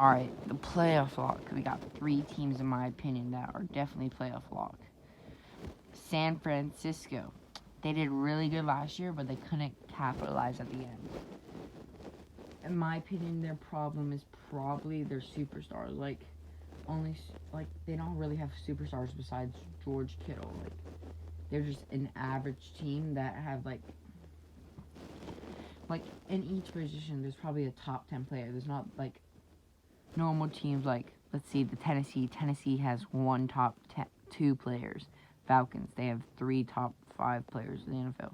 Alright, the playoff lock. We got 3 teams, in my opinion, that are definitely playoff lock. San Francisco. They did really good last year, but they couldn't capitalize at the end. In my opinion, their problem is probably their superstars. They don't really have superstars besides George Kittle. They're just an average team that have in each position. There's probably a top 10 player. There's not normal teams let's see, the Tennessee. Tennessee has one top 2 players. Falcons, they have 3 top 5 players in the NFL.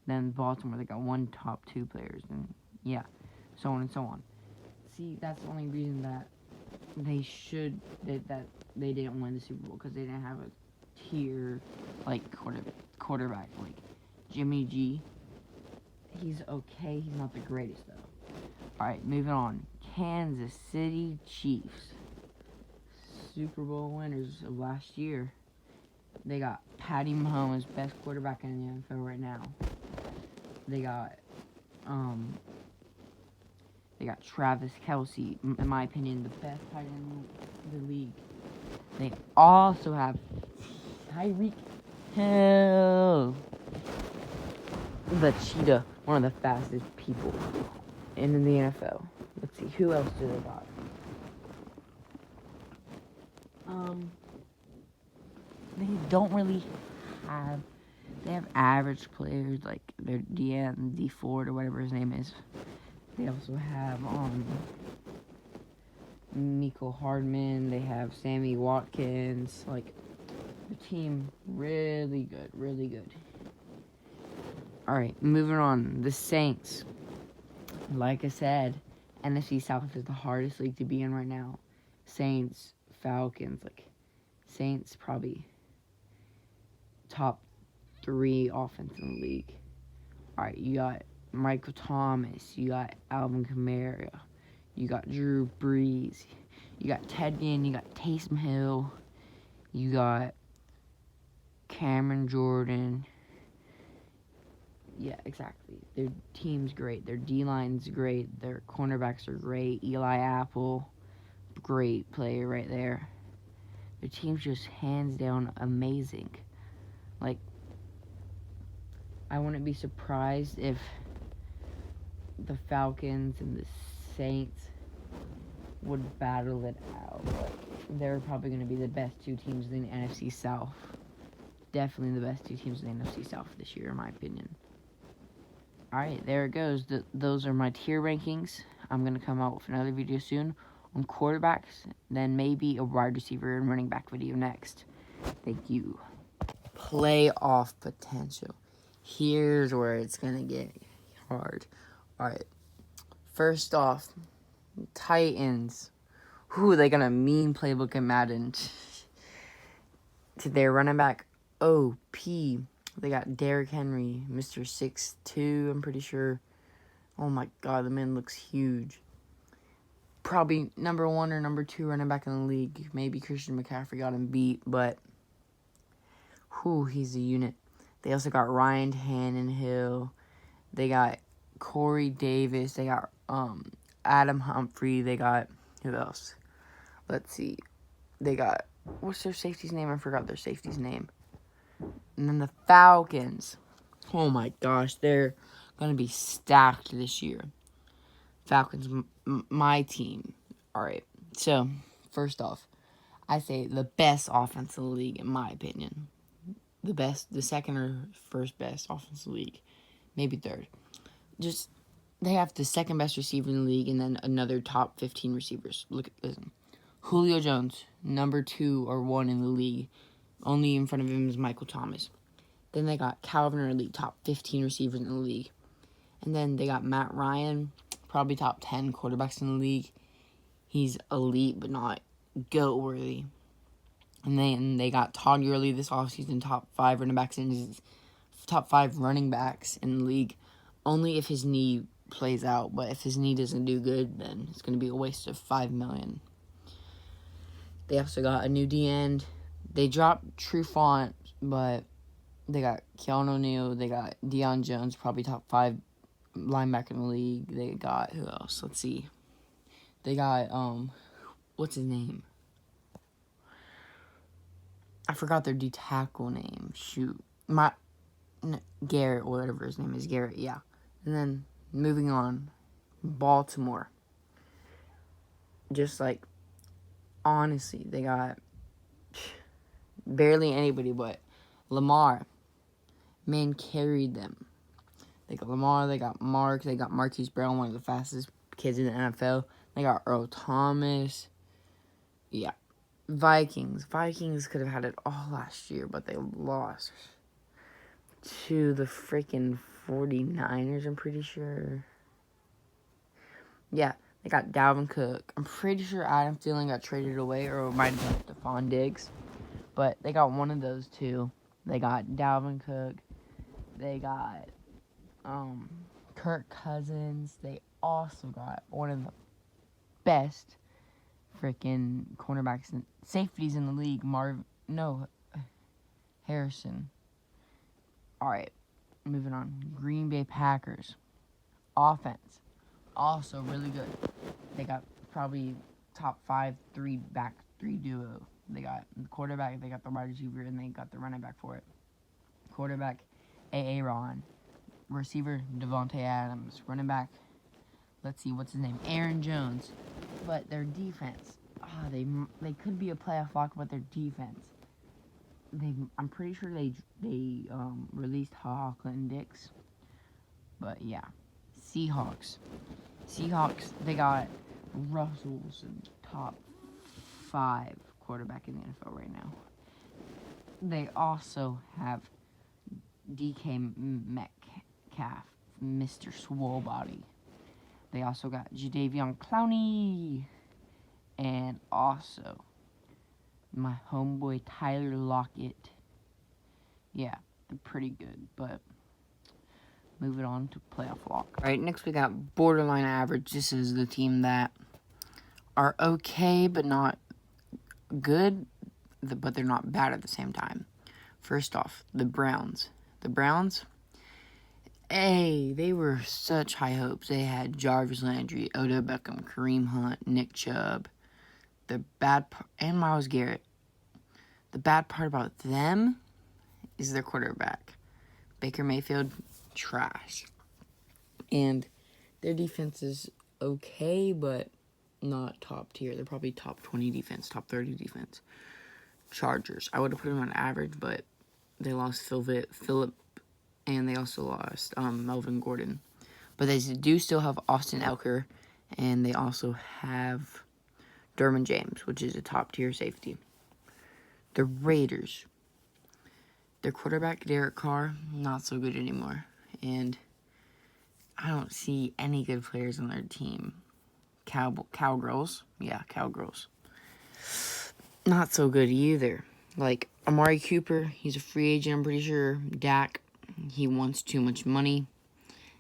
Then Baltimore, they got 1 top 2 players, and yeah, so on and so on. See, that's the only reason that that they didn't win the Super Bowl, because they didn't have a tier quarterback like Jimmy G. He's okay. He's not the greatest though. All right, moving on. Kansas City Chiefs, Super Bowl winners of last year. They got Patty Mahomes, best quarterback in the NFL right now. They got Travis Kelce, in my opinion, the best tight end in the league. They also have Tyreek Hill, the cheetah, one of the fastest people in the NFL. Let's see, who else do they got? They don't really have. They have average players like their D Ford or whatever his name is. They also have Mecole Hardman. They have Sammy Watkins. The team really good, really good. All right, moving on. The Saints. Like I said, NFC South is the hardest league to be in right now. Saints, Falcons, Saints probably top 3 offense in the league. All right, you got Michael Thomas, you got Alvin Kamara, you got Drew Brees, you got Ted Ginn, you got Taysom Hill, you got Cameron Jordan. Yeah, exactly. Their team's great. Their D-line's great. Their cornerbacks are great. Eli Apple, great player right there. Their team's just hands down amazing. I wouldn't be surprised if the Falcons and the Saints would battle it out. They're probably going to be the best 2 teams in the NFC South. Definitely the best 2 teams in the NFC South this year, in my opinion. Alright, there it goes. Those are my tier rankings. I'm going to come out with another video soon on quarterbacks, then maybe a wide receiver and running back video next. Thank you. Playoff potential. Here's where it's going to get hard. Alright, first off, Titans. They got a mean playbook in Madden. To their running back, OP. They got Derrick Henry, Mr. 6'2", I'm pretty sure. Oh my god, the man looks huge. Probably number 1 or number 2 running back in the league. Maybe Christian McCaffrey got him beat, but he's a unit. They also got Ryan Tannehill. They got Corey Davis. They got Adam Humphrey. They got, who else? Let's see. They got, what's their safety's name? I forgot their safety's name. And then the Falcons. Oh my gosh, they're going to be stacked this year. Falcons, my team. Alright, so, first off, I say the best offense in the league, in my opinion. The second or first best offense in the league. Maybe third. They have the second best receiver in the league, and then another top 15 receivers. Listen. Julio Jones, number 2 or 1 in the league. Only in front of him is Michael Thomas. Then they got Calvin Ridley, top 15 receivers in the league. And then they got Matt Ryan, probably top 10 quarterbacks in the league. He's elite, but not GOAT-worthy. And then they got Todd Gurley this offseason, top 5 running backs in the league. Only if his knee plays out, but if his knee doesn't do good, then it's going to be a waste of $5 million. They also got a new D-end. They dropped Trufant, but they got Keanu O'Neal. They got Deion Jones, probably top 5 linebacker in the league. They got, who else? Let's see. They got, what's his name? I forgot their D-tackle name. Shoot. Garrett, or whatever his name is. Garrett, yeah. And then, moving on. Baltimore. Just like, honestly, they got barely anybody but Lamar. Man carried them. They got Lamar, they got Mark, they got Marquise Brown, one of the fastest kids in the NFL. They got Earl Thomas. Yeah. Vikings could have had it all last year, but they lost to the freaking 49ers, I'm pretty sure. Yeah, they got Dalvin Cook. I'm pretty sure Adam Thielen got traded away, or it might have been Stephon Diggs. But they got one of those two. They got Dalvin Cook. They got Kirk Cousins. They also got one of the best freaking cornerbacks and safeties in the league, Harrison. Alright, moving on. Green Bay Packers. Offense. Also really good. They got probably top 5 3 duo. They got the quarterback, they got the wide receiver, and they got the running back for it. Quarterback, Aaron. Receiver, Devontae Adams. Running back, let's see, what's his name? Aaron Jones. But their defense, they could be a playoff lock, but their defense, I'm pretty sure they released Clinton Dix. But yeah, Seahawks, they got Russell Wilson, top 5 quarterback in the NFL right now. They also have DK Metcalf, Mr. Swole Body. They also got Jadeveon Clowney. And also, my homeboy Tyler Lockett. Yeah, they're pretty good, but moving on to playoff lock. Alright, next we got borderline average. This is the team that are okay, but not good, but they're not bad at the same time. First off, the Browns. The Browns, they were such high hopes. They had Jarvis Landry, Odell Beckham, Kareem Hunt, Nick Chubb, and Myles Garrett. The bad part about them is their quarterback. Baker Mayfield, trash. And their defense is okay, but not top tier. They're probably top 20 defense, top 30 defense. Chargers. I would have put them on average, but they lost Phillip, and they also lost Melvin Gordon. But they do still have Austin Eckler, and they also have Derwin James, which is a top-tier safety. The Raiders. Their quarterback, Derek Carr, not so good anymore. And I don't see any good players on their team. Cowgirls. Yeah, Cowgirls. Not so good either. Like, Amari Cooper, he's a free agent, I'm pretty sure. Dak, he wants too much money.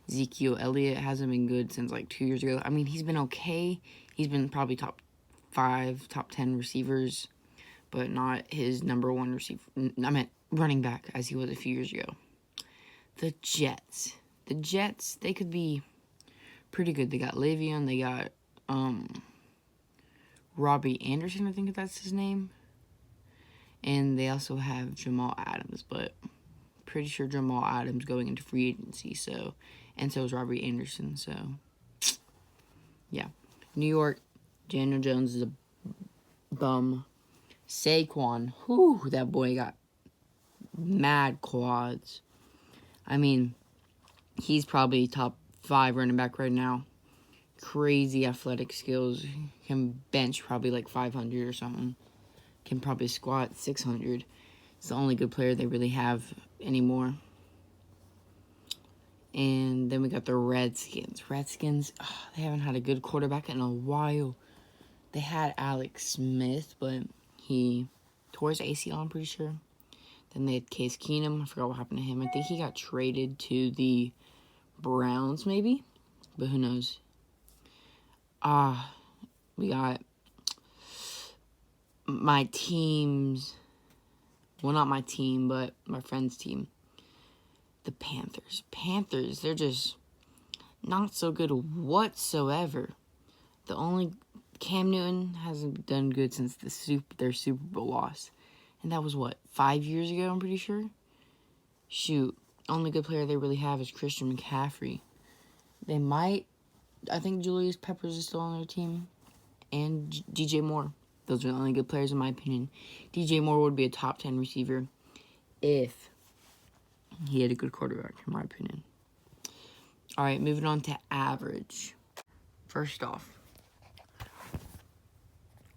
Ezekiel Elliott hasn't been good since, 2 years ago. I mean, he's been okay. He's been probably top 5, top 10 receivers, but not his number 1 receiver. I meant running back, as he was a few years ago. The Jets. The Jets, they could be pretty good. They got Le'Veon, they got Robbie Anderson, I think that's his name. And they also have Jamal Adams, but pretty sure Jamal Adams going into free agency, and so is Robbie Anderson, so yeah. New York, Daniel Jones is a bum. Saquon, that boy got mad quads. I mean, he's probably top 5 running back right now. Crazy athletic skills. Can bench probably 500 or something. Can probably squat 600. It's the only good player they really have anymore. And then we got the Redskins. They haven't had a good quarterback in a while. They had Alex Smith, but he tore his ACL, I'm pretty sure. Then they had Case Keenum. I forgot what happened to him. I think he got traded to the Browns, maybe. But who knows? We got my team's... Well, not my team, but my friend's team. The Panthers. They're just not so good whatsoever. The only Cam Newton hasn't done good since their Super Bowl loss. And that was, what, 5 years ago, I'm pretty sure? Shoot. Only good player they really have is Christian McCaffrey. They might... I think Julius Peppers is still on their team. And DJ Moore. Those are the only good players in my opinion. DJ Moore would be a top 10 receiver if he had a good quarterback, in my opinion. Alright, moving on to average. First off,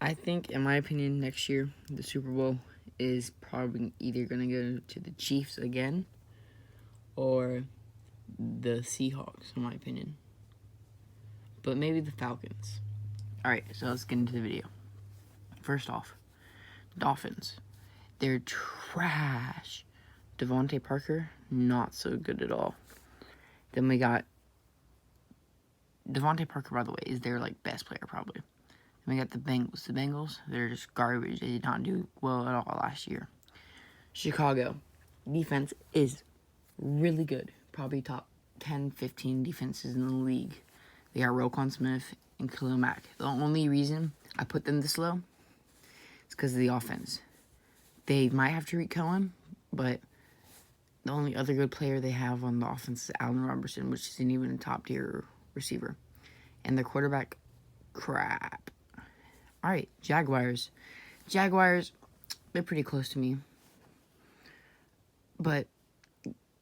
I think, in my opinion, next year, the Super Bowl is probably either going to go to the Chiefs again or the Seahawks, in my opinion. But maybe the Falcons. Alright, so let's get into the video. First off, Dolphins. They're trash. Devontae Parker, not so good at all. Then we got Devontae Parker, by the way, is their best player probably. Then we got the Bengals. The Bengals, they're just garbage. They did not do well at all last year. Chicago, defense is really good. Probably top 10, 15 defenses in the league. They got Roquan Smith and Khalil Mack. The only reason I put them this low is because of the offense. They might have Tariq Cohen, but the only other good player they have on the offense is Allen Robinson, which isn't even a top-tier receiver. And their quarterback, crap. All right, Jaguars. Jaguars, they're pretty close to me. But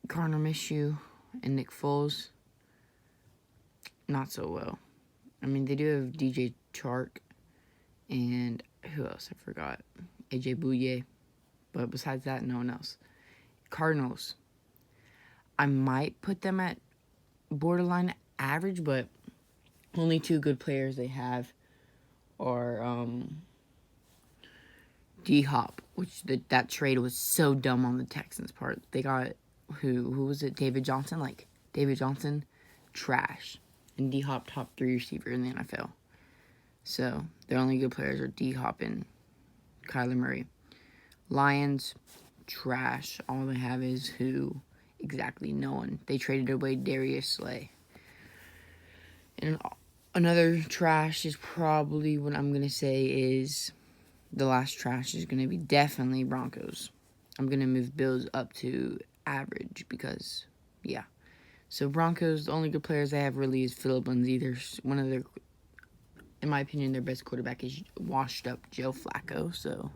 Gardner Minshew and Nick Foles, not so well. I mean, they do have DJ Chark and who else? I forgot. AJ Bouye. But besides that, no one else. Cardinals. I might put them at borderline average, but only two good players they have are D-Hop, which that trade was so dumb on the Texans' part. They got, who was it? David Johnson? David Johnson, trash. And D-Hop, top 3 receiver in the NFL. So, their only good players are D-Hop and Kyler Murray. Lions, trash. All they have is who? Exactly no one. They traded away Darius Slay. And another trash is probably what I'm going to say is the last trash is going to be definitely Broncos. I'm going to move Bills up to average because, yeah. So Broncos, the only good players they have really is Phillip Lindsay. There's one of their, in my opinion, their best quarterback is washed up Joe Flacco. So